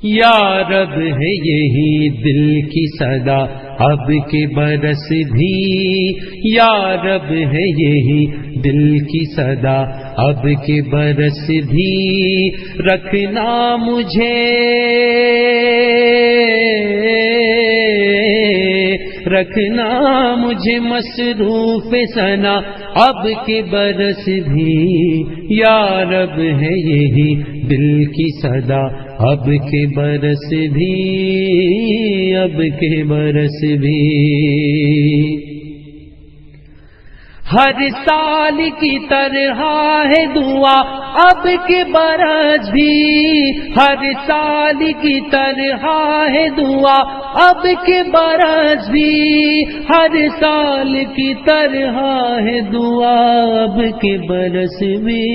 یا رب ہے یہی دل کی صدا اب کے برس بھی، یا رب ہے یہی دل کی صدا اب کے برس بھی، رکھنا مجھے مصروف ثنا اب کے برس بھی، یا رب ہے یہی دل کی صدا اب کے برس بھی، اب کے برس بھی۔ ہر سال کی طرح ہے دعا اب کے برس بھی، ہر سال کی طرح ہے دعا اب کے برس بھی، ہر سال کی طرح ہے دعا اب کے برس بھی۔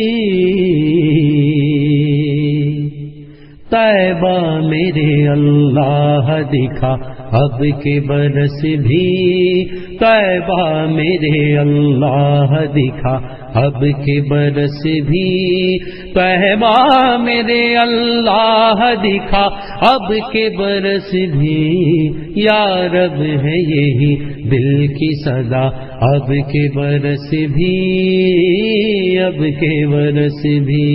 طیبہ میرے اللہ دکھا اب کے برس بھی، طیبہ میرے اللہ دکھا اب کے برس بھی، طیبہ میرے اللہ دکھا اب کے برس بھی، یا رب ہے یہی دل کی صدا اب کے برس بھی، اب کے برس بھی۔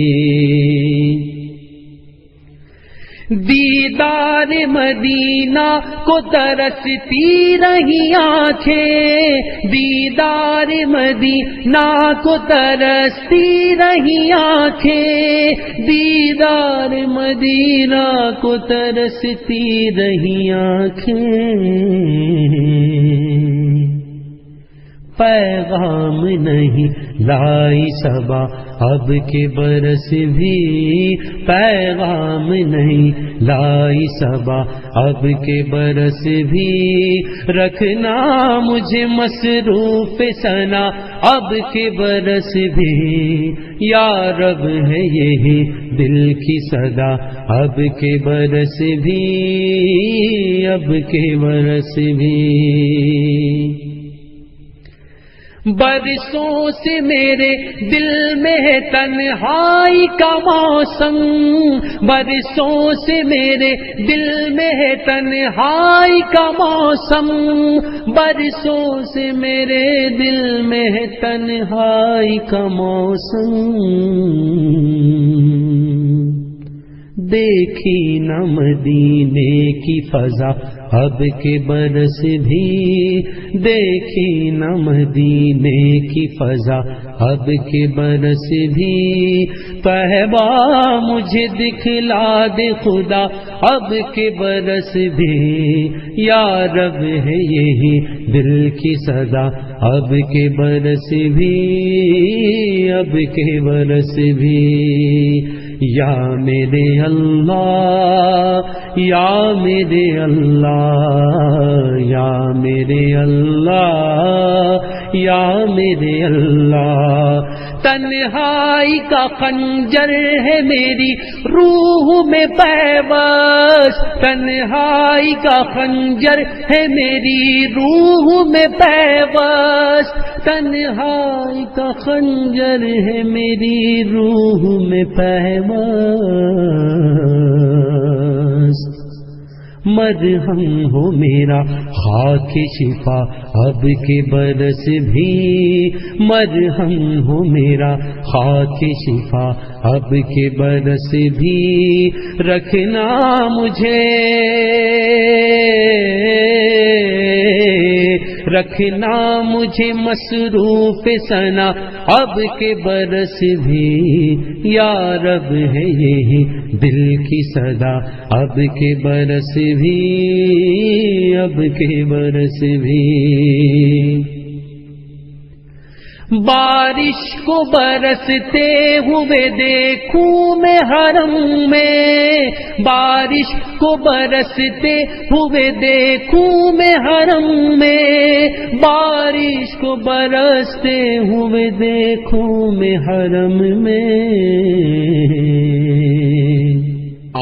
دیدار مدینہ کو ترستی رہی آنکھیں، دیدار مدینہ کو ترستی رہی آنکھیں، دیدار مدینہ کو ترستی رہی آنکھیں، پیغام نہیں لائی صبا اب کے برس بھی، پیغام نہیں لائی صبا اب کے برس بھی، رکھنا مجھے مصروف ثنا اب کے برس بھی، یا رب ہے یہی دل کی صدا اب کے برس بھی، اب کے برس بھی۔ برسوں سے میرے دل میں ہے تنہائی کا موسم، برسوں سے میرے دل میں ہے تنہائی کا موسم، برسوں سے میرے دل میں ہے تنہائی کا موسم، دیکھی نہ مدینے کی فضا اب کے برس بھی، دیکھی نہ مدینے کی فضا اب کے برس بھی، طیبہ مجھے دکھلا دے خدا اب کے برس بھی، یا رب ہے یہی دل کی صدا اب کے برس بھی، اب کے برس بھی، یا میرے اللہ، یا میرے اللہ، یا میرے اللہ، یا میرے اللہ، تنہائی کا خنجر ہے میری روح میں پیوست، تنہائی کا خنجر ہے میری روح میں پیوست، تنہائی کا خنجر ہے میری روح میں پیوست، مرہم ہو میرا خاک شفا اب کے برس بھی، مرہم ہو میرا خاک شفا اب کے برس بھی، رکھنا مجھے مصروف ثنا اب کے برس بھی، یا رب ہے یہی دل کی صدا اب کے برس بھی، اب کے برس بھی۔ بارش کو برستے ہوئے دیکھوں میں حرم میں، بارش کو برستے ہوئے دیکھوں میں حرم میں، بارش کو برستے ہوئے دیکھوں میں حرم میں،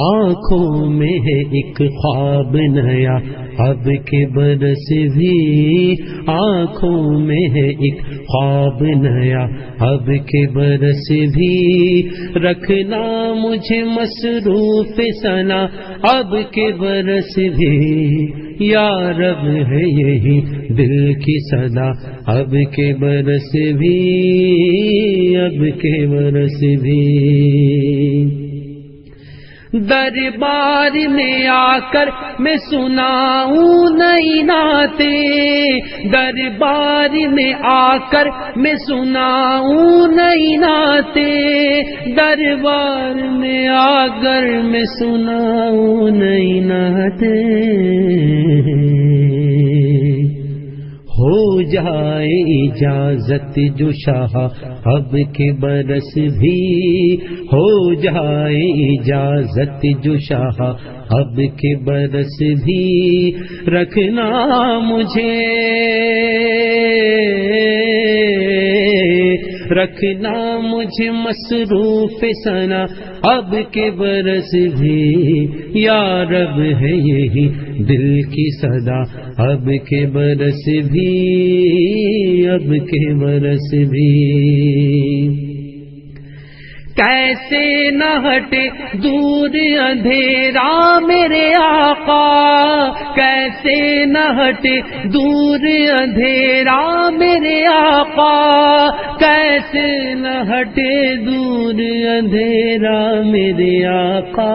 آنکھوں میں ہے ایک خواب نیا اب کے برس بھی آنکھوں میں ہے ایک خواب نیا، اب کے برس بھی رکھنا مجھے مصروف ثنا، اب کے برس بھی یا رب ہے یہی دل کی صدا، اب کے برس بھی، اب کے برس بھی۔ دربار میں آ کر میں سناؤں نئی نعتیں، دربار میں آ کر میں سناؤں نئی نعتیں، دربار میں آ کر میں سناؤں نئی نعتیں، ہو جائے اجازت جو شاہ اب کے برس بھی، ہو جائے اجازت جو شاہ اب کے برس بھی رکھنا مجھے، رکھنا مجھے مصروف ثنا، اب کے برس بھی یا رب ہے یہی دل کی صدا، اب کے برس بھی، اب کے برس بھی۔ کیسے نہ ہٹے دور اندھیرا میرے آقا، کیسے نہ ہٹے دور اندھیرا میرے آقا، کیسے نہ ہٹے دور اندھیرا میرے آقا،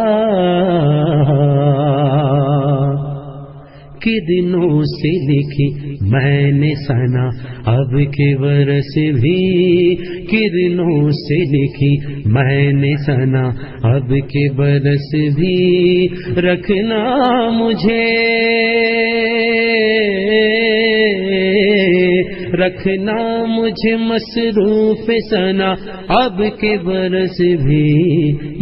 کرنوں سے لکھی میں نے ثنا، اب کے برس بھی کرنوں سے لکھی میں نے ثنا، اب کے برس بھی رکھنا مجھے، رکھنا مجھے مصروف ثنا، اب کے برس بھی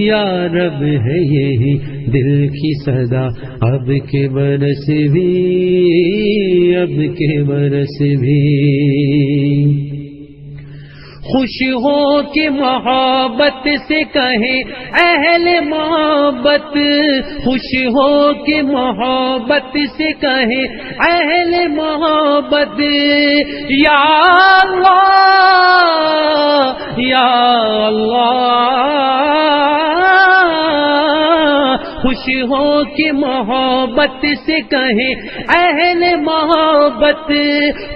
یا رب ہے یہی دل کی صدا، اب کے برس بھی، اب کے برس بھی۔ خوش ہو کے محبت سے کہیں اہل محبت، خوش ہو کے محبت سے کہیں اہل محبت، یا اللہ یا اللہ، خوش ہو کے محبت سے کہیں اہل محبت،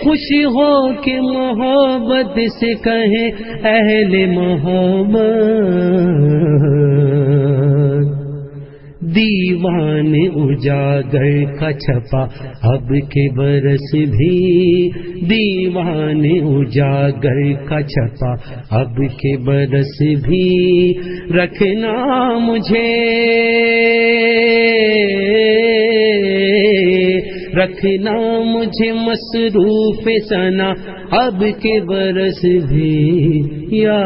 خوش ہو کے محبت سے کہیں اہل محبت، دیوان اجاگر کا چھپا اب کے برس بھی، دیوان اجاگر کا چھپا اب کے برس بھی رکھنا مجھے، رکھنا مجھے مصروف ثنا، اب کے برس بھی یا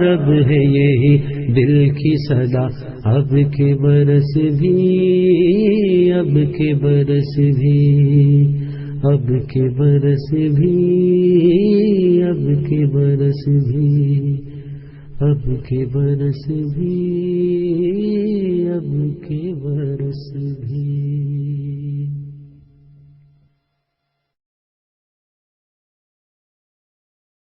رب ہے یہی دل کی صدا، اب کے برس بھی، اب کے برس بھی، اب کے برس بھی، اب کے برس بھی، اب کے برس بھی، اب کے برس